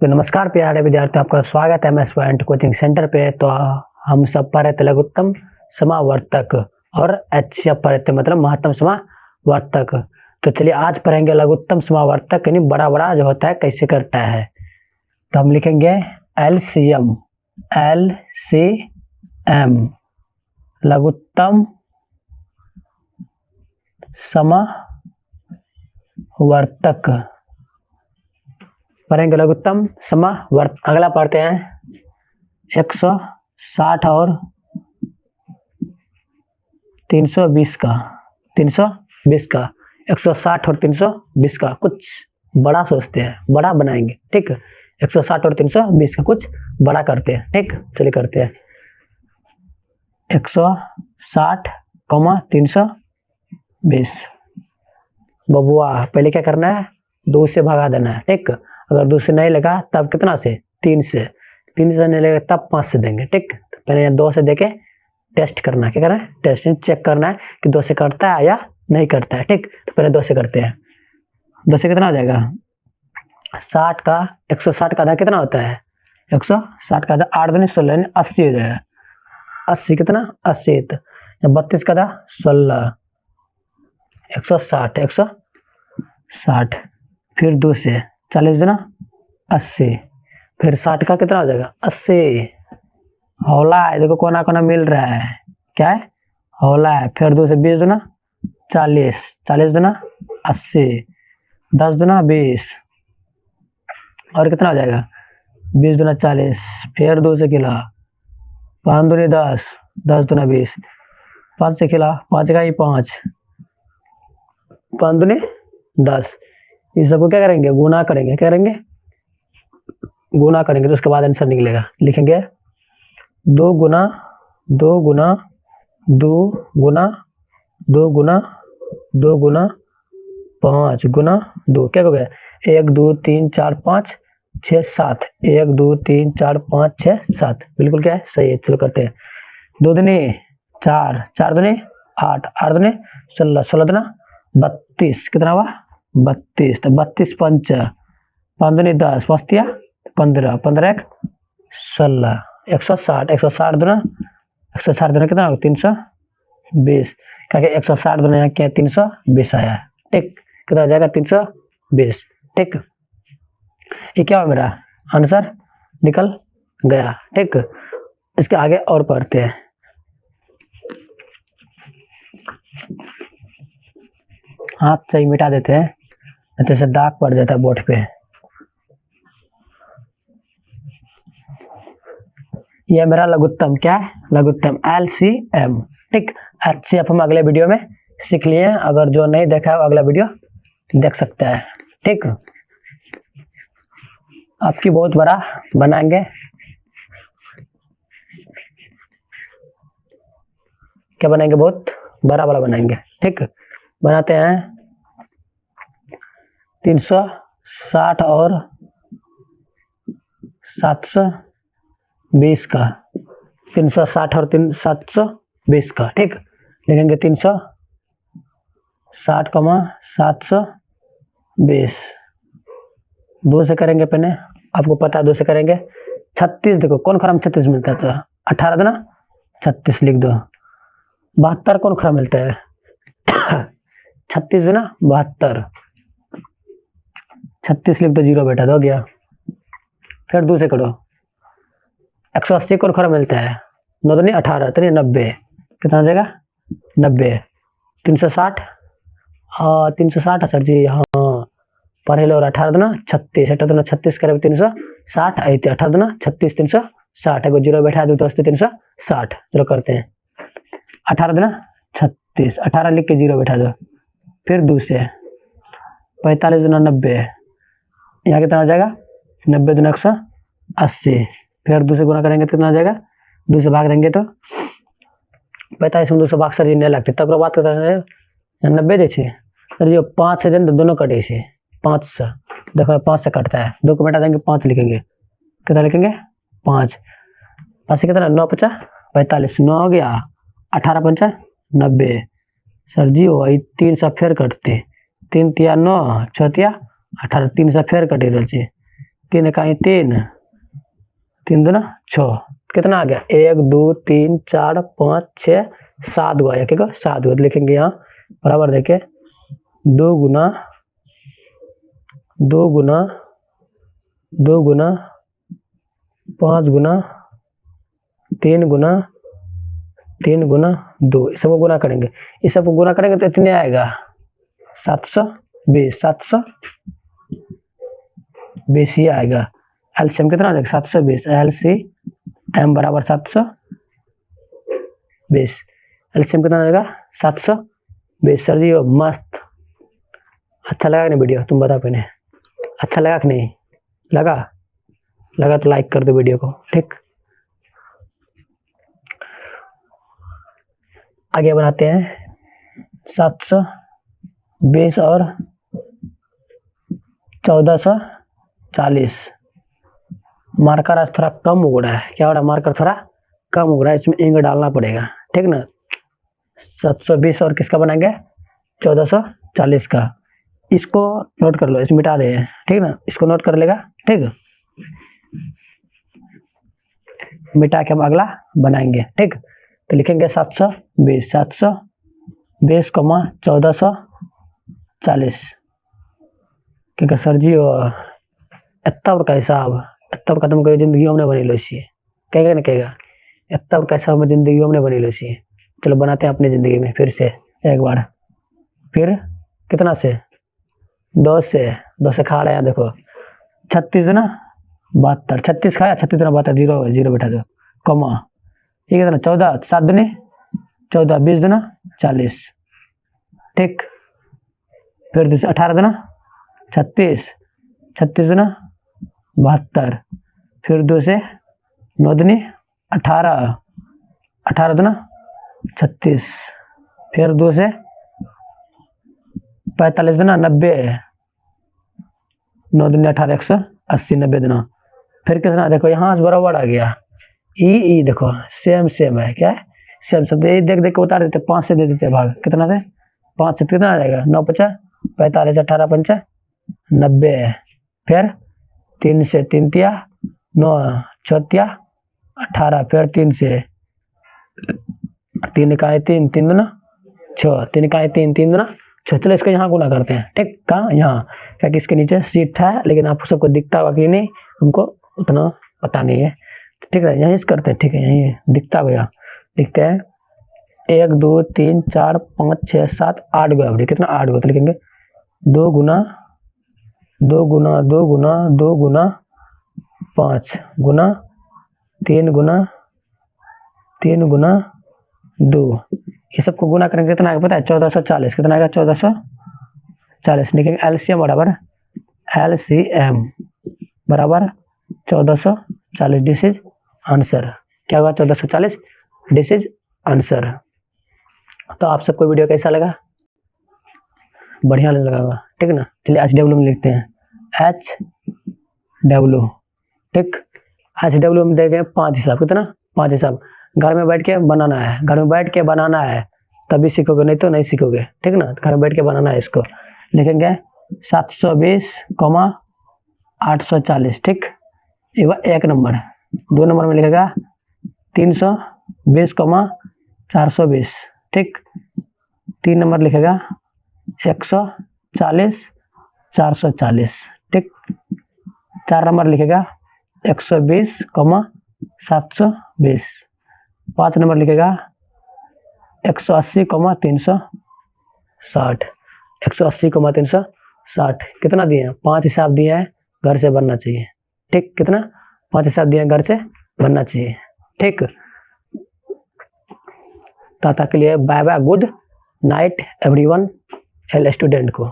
तो नमस्कार प्यारे विद्यार्थियों, आपका स्वागत है एमएस पॉइंट कोचिंग सेंटर पे। तो हम सब पढ़ रहे थे लघुत्तम समावर्तक और एचसीएफ पढ़ रहे थे, मतलब महत्तम समावर्तक। तो चलिए आज पढ़ेंगे लघुत्तम समावर्तक यानी बड़ा बड़ा जो होता है कैसे करता है। तो हम लिखेंगे एलसीएम, एलसीएम लघुत्तम समावर्तक पढ़ेंगे। लघुत्तम समावर्त अगला पढ़ते हैं 160 और 320 का 160 और 320 का कुछ बड़ा सोचते हैं, बड़ा बनाएंगे। ठीक, 160 और 320 का कुछ बड़ा करते हैं। ठीक, चलिए करते हैं 160, 320। बबुआ पहले क्या करना है, 2 से भगा देना है। ठीक, अगर 2 से नहीं लगा तब कितना से, 3 से नहीं लगा तब 5 से देंगे। ठीक, तो पहले 2 से देके टेस्ट करना है। क्या करना है, टेस्ट चेक करना है कि 2 से करता है या नहीं करता है। ठीक, तो पहले 2 से करते हैं। 2 से कितना हो जाएगा, 60 का 160 का आधा कितना होता है, 160 का आधा 8 दूनी 16 80 हो जाएगा। 80 कितना, 80 तो 32 का आधा 16, 160 फिर 2 से 40 दूना 80, फिर 60 का कितना हो जाएगा 80। हौला है, देखो कोना कोना मिल रहा है, क्या है, हौला है। फिर 2 से 20 दूना 40, 40 दूना 80, 10 दूना 20 और कितना हो जाएगा 20 दूना 40। फिर 2 से खिला 5 दूनी 10, 10 दूना 20, 5 से खिला 5 का ही 5, 5 दूनी 10। इस सबको क्या करेंगे, गुना करेंगे। क्या करेंगे, गुना करेंगे। तो उसके बाद आंसर निकलेगा। लिखेंगे 2 गुना 2 गुना 2 गुना 2 गुना 2 गुना 5 गुना 2, क्या हो गया 1 2 3 4 5 6 7, 1 2 3 4 5 6 7, बिल्कुल क्या है, सही है। चलो करते हैं 2 दूनी 4, 4 दूनी 8, 8 दूनी 16, 16 दूना 32, कितना हुआ 32। तो 32 5 5 दूनी 10, 5 दिया 15, 15 1 16, 160 दूना 160 दूना कितना होगा 320, क्या 160 दूना यहाँ क्या 320 आया। ठीक, कितना हो जाएगा 320। ठीक, ये क्या हो मेरा आंसर निकल गया। ठीक, इसके आगे और पढ़ते हैं। हाथ सही मिटा देते हैं, नहीं तो दाग पड़ जाता है बोर्ड पे। यह मेरा लघुत्तम क्या है, लघुत्तम एलसीएम। ठीक, एचसीएफ हम अगले वीडियो में सीख लिए। अगर जो नहीं देखा है वो अगला वीडियो देख सकता है। ठीक, आपकी बहुत बड़ा बनाएंगे। क्या बनाएंगे, बहुत बड़ा बड़ा बनाएंगे। ठीक, बनाते हैं 360 और 720 का, 360 और 720 का। ठीक, लिखेंगे 360, 720। 2 से करेंगे पहले, आपको पता है 2 से करेंगे 36। देखो कौन खराब 36 मिलता है, तो 18 देना 36 लिख दो। 72 कौन खराब मिलता है 36 देना 72, 36 लिख दो, 0 बेटा दो गया। फिर 2 से करो 180 कौन खरा मिलता है 9 दूनी 18, तो 90, कितना हो जाएगा 90। 360 360 सर जी, हाँ पढ़े लो। और 18 दूना 36, 18 दूना 36 करें 360 आते, 18 दूना 36 360, अगर 0 बैठा दो तो 360। चलो करते हैं 18 दूना 36, 18 लिख के 0 बैठा दो। फिर 2 से 45 दूना 90, यहाँ कितना हो जाएगा 90 दूना 180। फिर 2 से गुना करेंगे तो कितना हो जाएगा, 2 से भाग देंगे तो 45 में 2 से भाग सर जी नहीं लगते। तब बात करते हैं 90 दे सर जी 5 से दें तो दोनों कटे से 5 से, देखो 5 से कटता है, 2 को बेटा देंगे 5 लिखेंगे, कितना लिखेंगे 5, 5 से कितना 9 50 45, 9 हो गया, 18 पंचा 90 सर जी। वही 3 से फिर कटते, 3 तिया 9, 6 तिया 18, 3 से फिर कटे रहे 3 इकाई 3, 3 दूना 6, कितना आ गया 1 2 3 4 5 6 7 हुआ, एक 7 हुआ। लिखेंगे यहाँ बराबर देखिए 2 गुना 2 गुना 2 गुना 5 गुना 3 गुना 3 गुना 2, इस सबको गुना करेंगे, इस सबको गुना करेंगे तो इतने आएगा 720, 720 ही आएगा। एलसीएम कितना आएगा 720, एलसीएम बराबर 720, एलसीएम कितना आएगा 720। सर जी मस्त, अच्छा लगा कि नहीं वीडियो, तुम बताओ पहले अच्छा लगा कि नहीं लगा तो लाइक कर दो वीडियो को, ठीक। आगे बनाते हैं 720 और 1440। मार्कर आज थोड़ा कम उग रहा है, क्या हो रहा है, मार्कर थोड़ा कम उग रहा है, इसमें इंक डालना पड़ेगा, ठीक ना। 720 और किसका बनाएंगे 1440 का, इसको नोट कर लो, इसमें मिटा दे, ठीक ना, इसको नोट कर लेगा, ठीक। मिटा के हम अगला बनाएंगे, ठीक। तो लिखेंगे 720 कमा 1440, क्योंकि सर जी इतना बड़का हिसाब इतना बड़का तुम कहीं जिंदगी में बनी लो सी, कहेगा ना कहेगा इतना बड़का हिसाब में जिंदगी में बनी लो सी। चलो बनाते हैं अपनी जिंदगी में फिर से एक बार, फिर कितना से 2 से खा रहे हैं, देखो 36 ना 72, 36 खाया 36 ना 72, जीरो बैठा दो कमा, ठीक है ना। 14 7 दूनी 14, 20 दूना 40, ठीक। फिर 18 दूना 36, 36 दूना 72, फिर 2 से 9 दूनी 18, 18 दूना 36, फिर 2 से 45 दूना 90, 9 दूनी 18, 180, 90 दूना। फिर कितना देखो यहाँ से बराबर आ गया, ई देखो सेम है, क्या है सेम सब, ये देख के उतार देते, 5 से दे देते भाग, कितना से 5 से कितना आ जाएगा 9 5 45, 18 5 90, फिर 3 से 3 तिया 9 6 तिया 18, फिर 3 से 3 इकाई 3 3 दूना 6, 3 इकाई 3 3 दूना 6। चलो इसको यहाँ गुना करते हैं, ठीक। कहाँ यहाँ, क्या कि इसके नीचे सीट है, लेकिन आप सबको दिखता होगा कि नहीं, हमको उतना पता नहीं है, ठीक है। यहीं से करते हैं, ठीक है, यहीं दिखता होगा, लिखते हैं 1 2 3 4 5 6 7 8 गो एवरी, कितना 8 गो, तो लिखेंगे 2 गुना 2 गुना 2 गुना 2 गुना 5 गुना 3 गुना 3 गुना 2, ये सबको गुना करेंगे कितना आएगा पता है 1440, कितना आएगा 1440। लिखेंगे एलसीएम बराबर एलसीएम बराबर 1440, दिस इज आंसर। क्या हुआ 1440, दिस इज आंसर। तो आप सबको वीडियो कैसा लगा, बढ़िया लगा होगा, ठीक ना। चलिए HW में लिखते हैं HW, ठीक। HW में देखें 5 हिसाब, कितना 5 हिसाब, घर में बैठ के बनाना है, घर में बैठ के बनाना है तभी सीखोगे, नहीं तो नहीं सीखोगे, ठीक ना। घर में बैठ के बनाना है, इसको लिखेंगे 720, 840, ठीक। एक नंबर, 2 नंबर में लिखेगा 320, 420, ठीक। 3 नंबर लिखेगा 140, 440, ठीक। 4 नंबर लिखेगा 120, 720। 5 नंबर लिखेगा 180, 360, 180, 360। कितना दिए हैं 5 हिसाब दिए हैं, घर से बनना चाहिए, ठीक। कितना 5 हिसाब दिए हैं, घर से बनना चाहिए, ठीक। ताता के लिए bye bye, good night everyone, all student को।